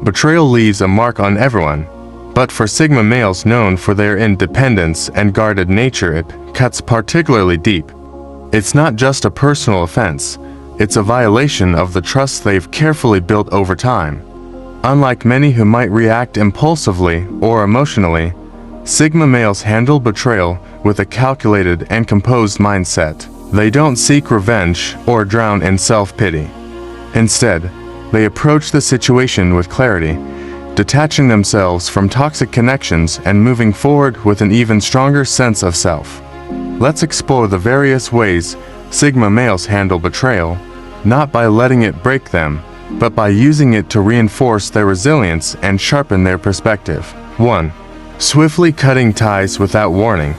Betrayal leaves a mark on everyone, but for Sigma males known for their independence and guarded nature, it cuts particularly deep. It's not just a personal offense, it's a violation of the trust they've carefully built over time. Unlike many who might react impulsively or emotionally, Sigma males handle betrayal with a calculated and composed mindset. They don't seek revenge or drown in self-pity. Instead, they approach the situation with clarity, detaching themselves from toxic connections and moving forward with an even stronger sense of self. Let's explore the various ways Sigma males handle betrayal, not by letting it break them, but by using it to reinforce their resilience and sharpen their perspective. 1. Swiftly cutting ties without warning.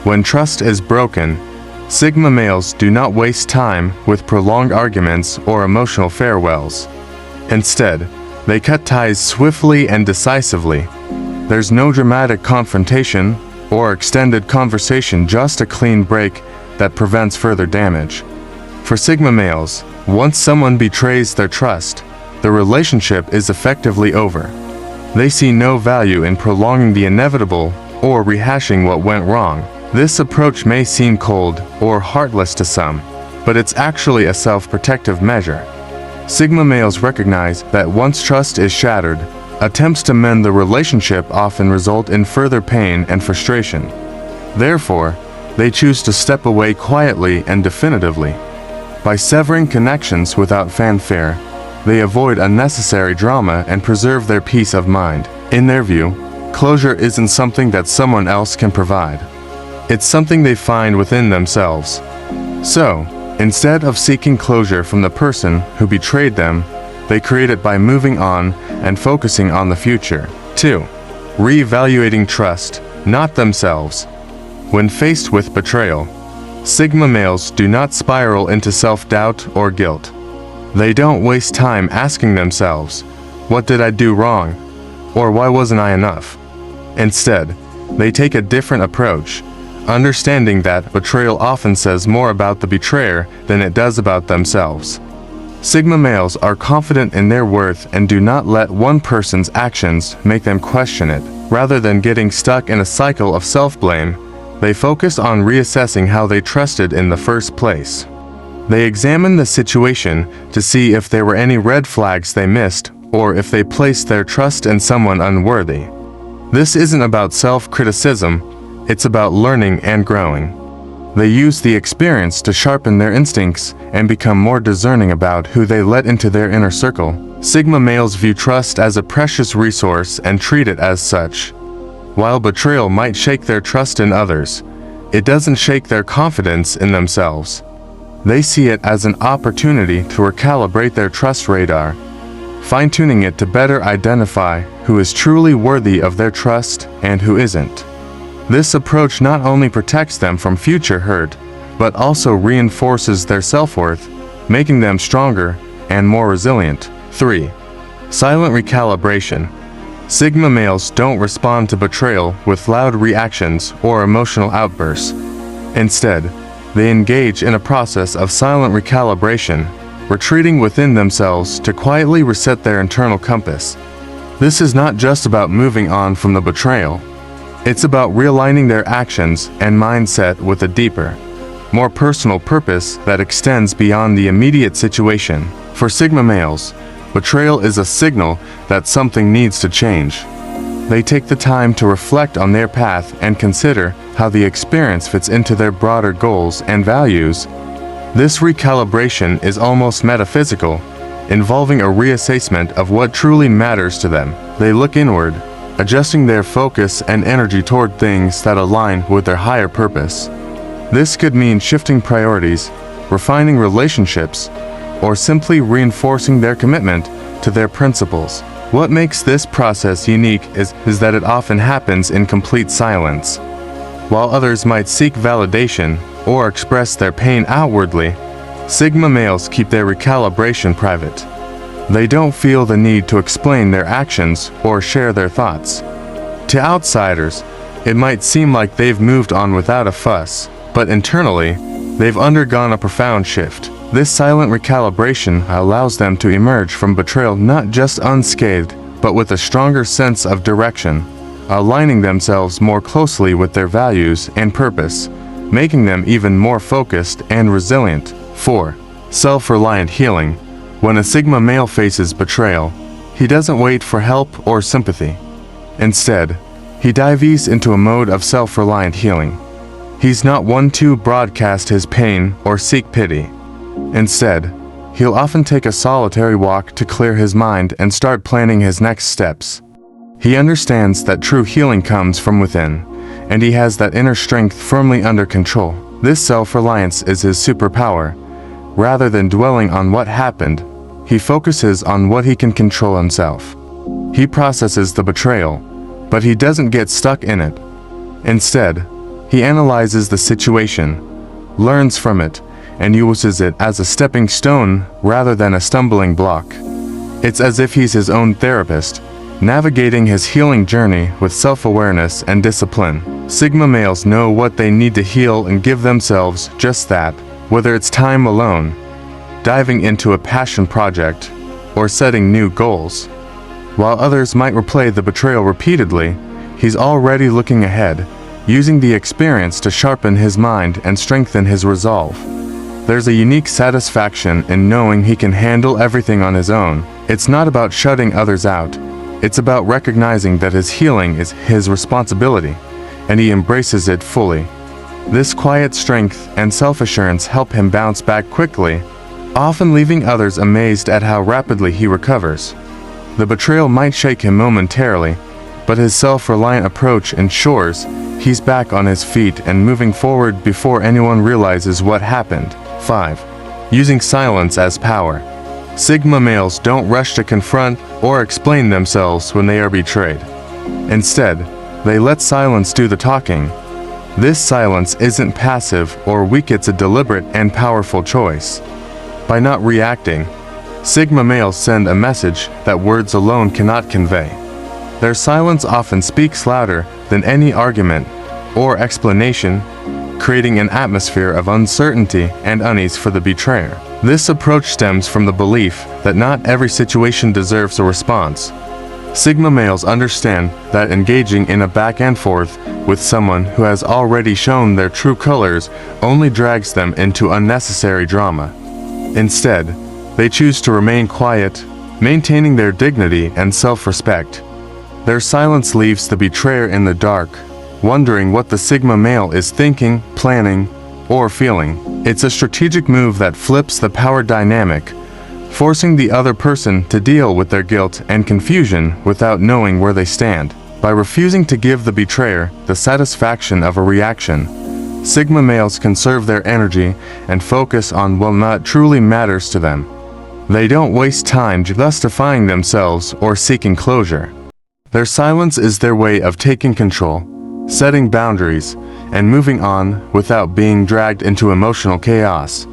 When trust is broken, Sigma males do not waste time with prolonged arguments or emotional farewells. Instead, they cut ties swiftly and decisively. There's no dramatic confrontation or extended conversation, just a clean break that prevents further damage. For Sigma males, once someone betrays their trust, the relationship is effectively over. They see no value in prolonging the inevitable or rehashing what went wrong. This approach may seem cold or heartless to some, but it's actually a self-protective measure. Sigma males recognize that once trust is shattered, attempts to mend the relationship often result in further pain and frustration. Therefore, they choose to step away quietly and definitively. By severing connections without fanfare, they avoid unnecessary drama and preserve their peace of mind. In their view, closure isn't something that someone else can provide. It's something they find within themselves. So, instead of seeking closure from the person who betrayed them, they create it by moving on and focusing on the future. 2. Reevaluating trust, not themselves. When faced with betrayal, Sigma males do not spiral into self-doubt or guilt. They don't waste time asking themselves, "What did I do wrong?" or "Why wasn't I enough?" Instead, they take a different approach, understanding that betrayal often says more about the betrayer than it does about themselves. Sigma males are confident in their worth and do not let one person's actions make them question it. Rather than getting stuck in a cycle of self-blame, they focus on reassessing how they trusted in the first place. They examine the situation to see if there were any red flags they missed, or if they placed their trust in someone unworthy. This isn't about self-criticism, it's about learning and growing. They use the experience to sharpen their instincts and become more discerning about who they let into their inner circle. Sigma males view trust as a precious resource and treat it as such. While betrayal might shake their trust in others, it doesn't shake their confidence in themselves. They see it as an opportunity to recalibrate their trust radar, fine-tuning it to better identify who is truly worthy of their trust and who isn't. This approach not only protects them from future hurt, but also reinforces their self-worth, making them stronger and more resilient. 3. Silent recalibration. Sigma males don't respond to betrayal with loud reactions or emotional outbursts. Instead, they engage in a process of silent recalibration, retreating within themselves to quietly reset their internal compass. This is not just about moving on from the betrayal. It's about realigning their actions and mindset with a deeper, more personal purpose that extends beyond the immediate situation. For Sigma males, betrayal is a signal that something needs to change. They take the time to reflect on their path and consider how the experience fits into their broader goals and values. This recalibration is almost metaphysical, involving a reassessment of what truly matters to them. They look inward, adjusting their focus and energy toward things that align with their higher purpose. This could mean shifting priorities, refining relationships, or simply reinforcing their commitment to their principles. What makes this process unique is that it often happens in complete silence. While others might seek validation or express their pain outwardly, Sigma males keep their recalibration private. They don't feel the need to explain their actions or share their thoughts. To outsiders, it might seem like they've moved on without a fuss, but internally, they've undergone a profound shift. This silent recalibration allows them to emerge from betrayal not just unscathed, but with a stronger sense of direction, aligning themselves more closely with their values and purpose, making them even more focused and resilient. 4. Self-reliant healing. When a Sigma male faces betrayal, he doesn't wait for help or sympathy. Instead, he dives into a mode of self-reliant healing. He's not one to broadcast his pain or seek pity. Instead, he'll often take a solitary walk to clear his mind and start planning his next steps. He understands that true healing comes from within, and he has that inner strength firmly under control. This self-reliance is his superpower. Rather than dwelling on what happened, he focuses on what he can control himself. He processes the betrayal, but he doesn't get stuck in it. Instead, he analyzes the situation, learns from it, and uses it as a stepping stone rather than a stumbling block. It's as if he's his own therapist, navigating his healing journey with self-awareness and discipline. Sigma males know what they need to heal and give themselves just that, whether it's time alone, diving into a passion project, or setting new goals. While others might replay the betrayal repeatedly, he's already looking ahead, using the experience to sharpen his mind and strengthen his resolve. There's a unique satisfaction in knowing he can handle everything on his own. It's not about shutting others out. It's about recognizing that his healing is his responsibility, and he embraces it fully. This quiet strength and self-assurance help him bounce back quickly, often leaving others amazed at how rapidly he recovers. The betrayal might shake him momentarily, but his self-reliant approach ensures he's back on his feet and moving forward before anyone realizes what happened. 5. Using silence as power. Sigma males don't rush to confront or explain themselves when they are betrayed. Instead, they let silence do the talking. This silence isn't passive or weak, it's a deliberate and powerful choice. By not reacting, Sigma males send a message that words alone cannot convey. Their silence often speaks louder than any argument or explanation, creating an atmosphere of uncertainty and unease for the betrayer. This approach stems from the belief that not every situation deserves a response. Sigma males understand that engaging in a back and forth with someone who has already shown their true colors only drags them into unnecessary drama. Instead, they choose to remain quiet, maintaining their dignity and self-respect. Their silence leaves the betrayer in the dark, wondering what the Sigma male is thinking, planning, or feeling. It's a strategic move that flips the power dynamic, forcing the other person to deal with their guilt and confusion without knowing where they stand. By refusing to give the betrayer the satisfaction of a reaction, Sigma males conserve their energy and focus on what truly matters to them. They don't waste time justifying themselves or seeking closure. Their silence is their way of taking control, setting boundaries, and moving on without being dragged into emotional chaos.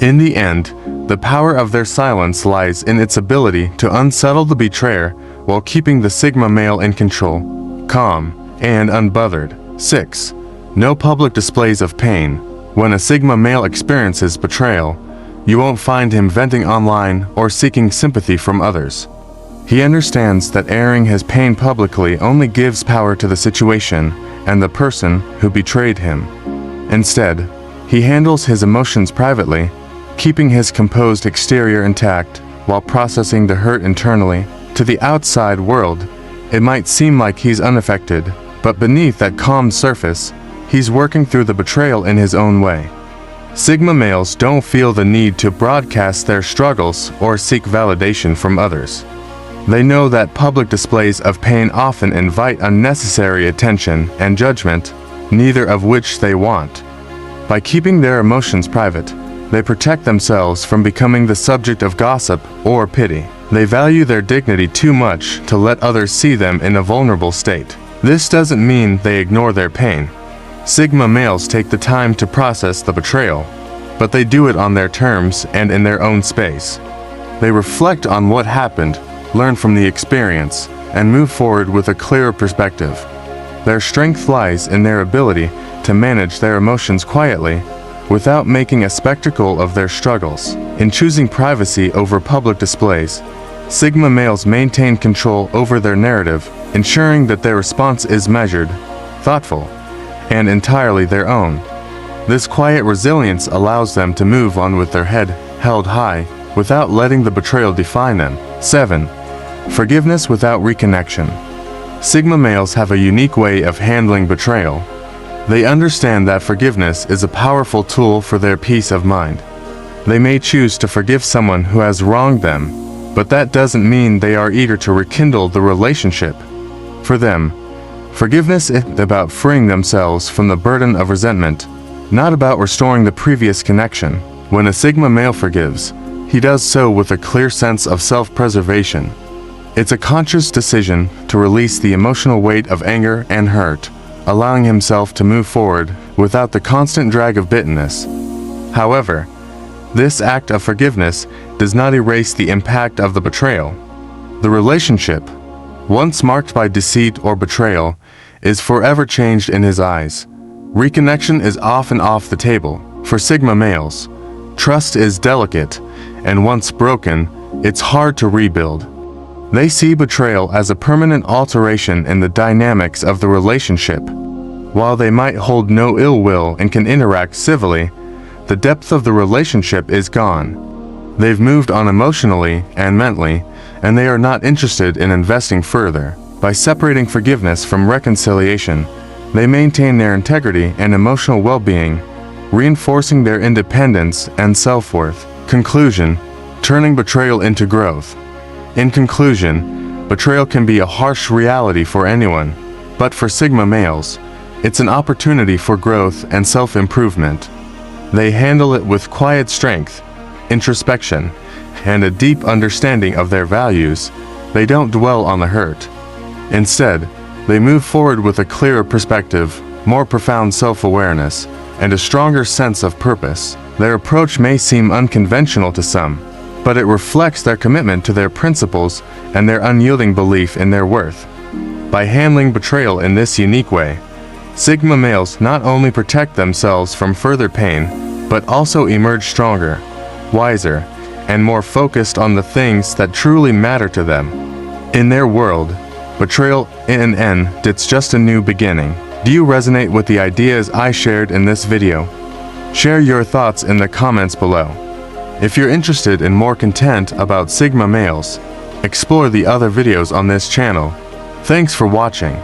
In the end, the power of their silence lies in its ability to unsettle the betrayer while keeping the Sigma male in control, calm, and unbothered. 6. No public displays of pain. When a Sigma male experiences betrayal, you won't find him venting online or seeking sympathy from others. He understands that airing his pain publicly only gives power to the situation and the person who betrayed him. Instead, he handles his emotions privately, keeping his composed exterior intact while processing the hurt internally. To the outside world, it might seem like he's unaffected, but beneath that calm surface, he's working through the betrayal in his own way. Sigma males don't feel the need to broadcast their struggles or seek validation from others. They know that public displays of pain often invite unnecessary attention and judgment, neither of which they want. By keeping their emotions private, they protect themselves from becoming the subject of gossip or pity. They value their dignity too much to let others see them in a vulnerable state. This doesn't mean they ignore their pain. Sigma males take the time to process the betrayal, but they do it on their terms and in their own space. They reflect on what happened, learn from the experience, and move forward with a clearer perspective. Their strength lies in their ability to manage their emotions quietly, without making a spectacle of their struggles. In choosing privacy over public displays, Sigma males maintain control over their narrative, ensuring that their response is measured, thoughtful, and entirely their own. This quiet resilience allows them to move on with their head held high, without letting the betrayal define them. 7. Forgiveness without reconnection. Sigma males have a unique way of handling betrayal. They understand that forgiveness is a powerful tool for their peace of mind. They may choose to forgive someone who has wronged them, but that doesn't mean they are eager to rekindle the relationship. For them, forgiveness is about freeing themselves from the burden of resentment, not about restoring the previous connection. When a Sigma male forgives, he does so with a clear sense of self-preservation. It's a conscious decision to release the emotional weight of anger and hurt, allowing himself to move forward without the constant drag of bitterness. However, this act of forgiveness does not erase the impact of the betrayal. The relationship, once marked by deceit or betrayal, is forever changed in his eyes. Reconnection is often off the table. For Sigma males, trust is delicate, and once broken, it's hard to rebuild. They see betrayal as a permanent alteration in the dynamics of the relationship. While they might hold no ill will and can interact civilly, the depth of the relationship is gone. They've moved on emotionally and mentally, and they are not interested in investing further. By separating forgiveness from reconciliation, they maintain their integrity and emotional well-being, reinforcing their independence and self-worth. Conclusion: turning betrayal into growth. In conclusion, betrayal can be a harsh reality for anyone, but for Sigma males, it's an opportunity for growth and self-improvement. They handle it with quiet strength, introspection, and a deep understanding of their values. They don't dwell on the hurt. Instead, they move forward with a clearer perspective, more profound self-awareness, and a stronger sense of purpose. Their approach may seem unconventional to some, but it reflects their commitment to their principles and their unyielding belief in their worth. By handling betrayal in this unique way, Sigma males not only protect themselves from further pain, but also emerge stronger, wiser, and more focused on the things that truly matter to them. In their world, betrayal it's just a new beginning. Do you resonate with the ideas I shared in this video? Share your thoughts in the comments below. If you're interested in more content about Sigma males, explore the other videos on this channel. Thanks for watching.